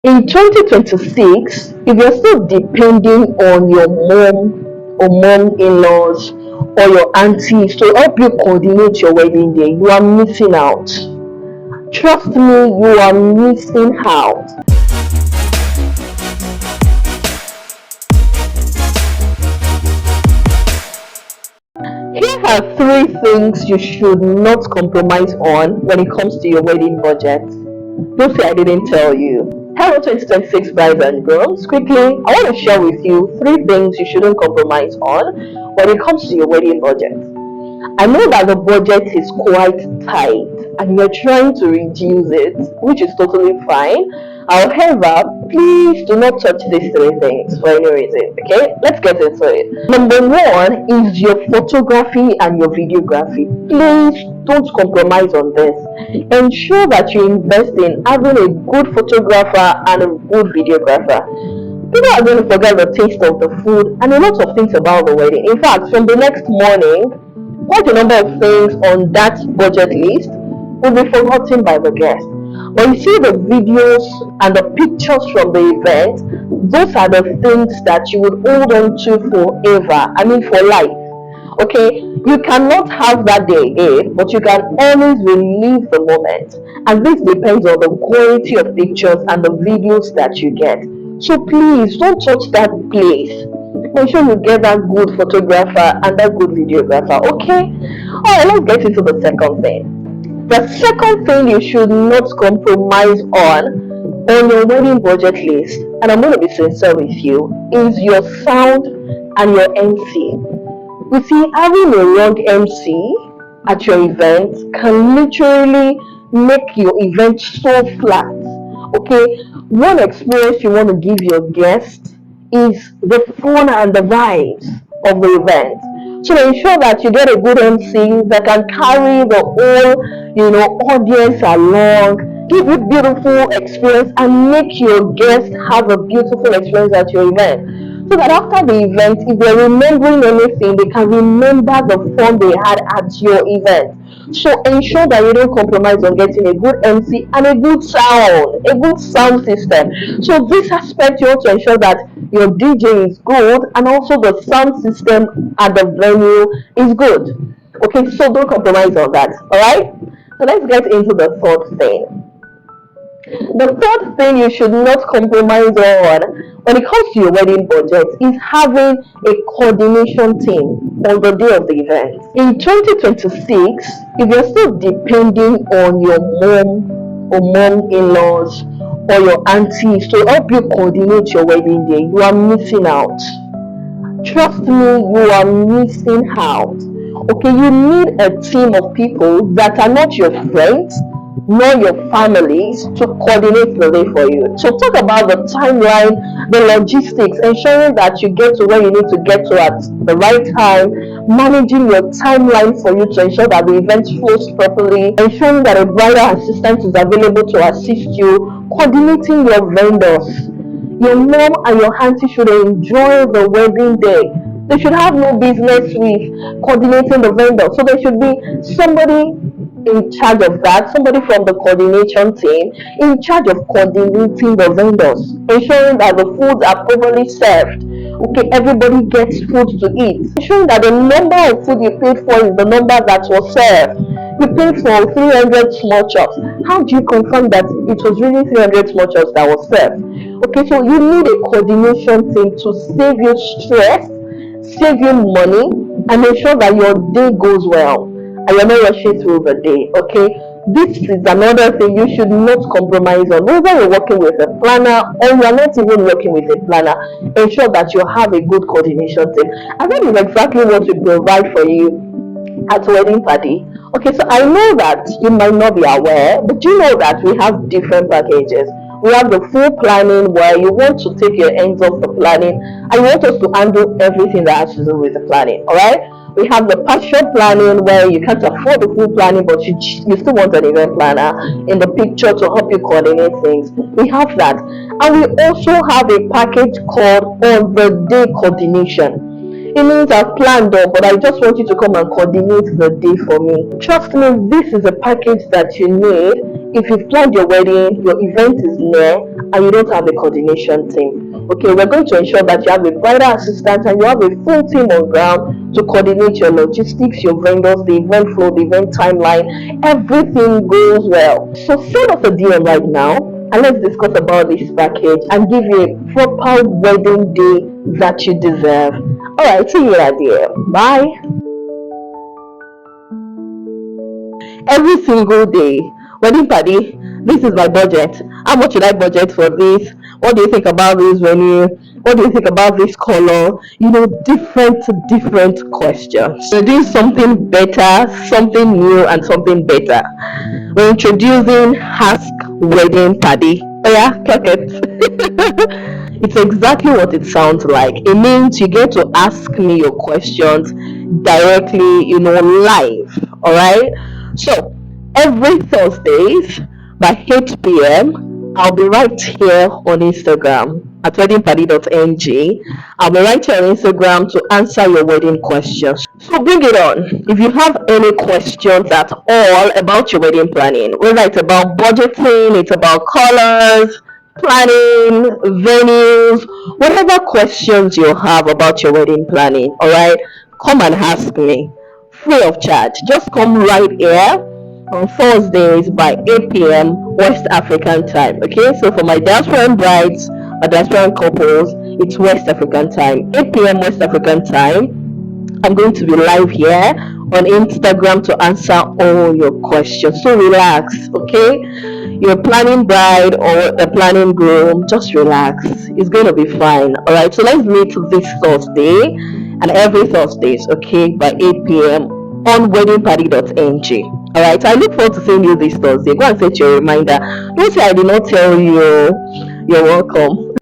In 2026, if you're still depending on your mom or mom in-laws or your aunties to help you coordinate your wedding day, you are missing out. Trust me, you are missing out. Here are three things you should not compromise on when it comes to your wedding budget. Don't say I didn't tell you. Hello 2026 brides and grooms. Quickly, I want to share with you three things you shouldn't compromise on when it comes to your wedding budget. I know that the budget is quite tight and you're trying to reduce it, which is totally fine. However, please do not touch these three things for any reason. Okay, let's get into it. Number one is your photography and your videography. Please don't compromise on this. Ensure that you invest in having a good photographer and a good videographer. People are going to forget the taste of the food and a lot of things about the wedding. In fact, from the next morning, quite a number of things on that budget list will be forgotten by the guests. But you see the videos and the pictures from the event, those are the things that you would hold on to forever. I mean, for life. Okay, you cannot have that day again, but you can always relive the moment. And this depends on the quality of pictures and the videos that you get. So please don't touch that place. Make sure you get that good photographer and that good videographer. Okay? Alright, let's get into the second thing. The second thing you should not compromise on your wedding budget list, and I'm going to be sincere with you, is your sound and your MC. You see, having a wrong MC at your event can literally make your event so flat. Okay, one experience you want to give your guests is the fun and the vibes of the event. So ensure that you get a good MC that can carry the whole, audience along, give you beautiful experience, and make your guests have a beautiful experience at your event. So that after the event, if they're remembering anything, they can remember the fun they had at your event. So ensure that you don't compromise on getting a good MC and a good sound system. So this aspect, you want to ensure that your DJ is good and also the sound system at the venue is good. Okay, so don't compromise on that. Alright? So let's get into the third thing. The third thing you should not compromise on when it comes to your wedding budget is having a coordination team on the day of the event. In 2026, if you're still depending on your mom or mom in-laws or your aunties to help you coordinate your wedding day, you are missing out. Trust me, you are missing out. Okay, you need a team of people that are not your friends nor your families to coordinate the day for you. So talk about the timeline, the logistics, ensuring that you get to where you need to get to at the right time, managing your timeline for you to ensure that the event flows properly, ensuring that a bridal assistant is available to assist you, coordinating your vendors. Your mom and your auntie should enjoy the wedding day. They should have no business with coordinating the vendor. So there should be somebody in charge of that, somebody from the coordination team in charge of coordinating the vendors, ensuring that the foods are properly served. Okay, everybody gets food to eat. Ensuring that the number of food you paid for is the number that was served. You paid for 300 small chops. How do you confirm that it was really 300 small chops that was served? Okay, so you need a coordination team to save you stress, save you money, and ensure that your day goes well and you're not rushing through the day. Okay, this is another thing you should not compromise on. Whether you're working with a planner or you're not even working with a planner, ensure that you have a good coordination team. And that is exactly what we provide for you at Wedding Padi. Okay, so I know that you might not be aware, but you know that we have different packages. We have the full planning where you want to take your hands off the planning and you want us to handle everything that has to do with the planning. Alright? We have the partial planning where you can't afford the full planning, but you still want an event planner in the picture to help you coordinate things. We have that. And we also have a package called On the Day Coordination. It means I've planned though, but I just want you to come and coordinate the day for me. Trust me, this is a package that you need if you've planned your wedding, your event is near, and you don't have a coordination team. Okay, we're going to ensure that you have a bridal assistant and you have a full team on ground to coordinate your logistics, your vendors, the event flow, the event timeline. Everything goes well. So send us a DM right now and let's discuss about this package and give you a proper wedding day that you deserve. Alright, see you later. Bye. Every single day, wedding party, this is my budget. How much should I budget for this? What do you think about this venue? What do you think about this color? Different questions. We're doing something better, something new, and something better. We're introducing Ask Wedding Padi. Oh yeah, clock it. It's exactly what it sounds like. It means you get to ask me your questions directly, live. All right. So every Thursdays by 8 p.m., I'll be right here on Instagram at weddingparty.ng. I'll be right here on Instagram to answer your wedding questions. So bring it on. If you have any questions at all about your wedding planning, whether it's about budgeting, it's about colors, planning, venues, whatever questions you have about your wedding planning, all right, come and ask me free of charge. Just come right here on Thursdays by 8 p.m. West African time. Okay, so for my diasporan brides or diasporan couples, it's West African time, 8 p.m. West African time. I'm going to be live here on Instagram to answer all your questions. So relax, okay? You're a planning bride or a planning groom, just relax. It's going to be fine. All right, so let's meet this Thursday and every Thursdays, okay, by 8 p.m. on weddingparty.ng. All right, I look forward to seeing you this Thursday. Go and set your reminder. Don't say I did not tell you. You're welcome.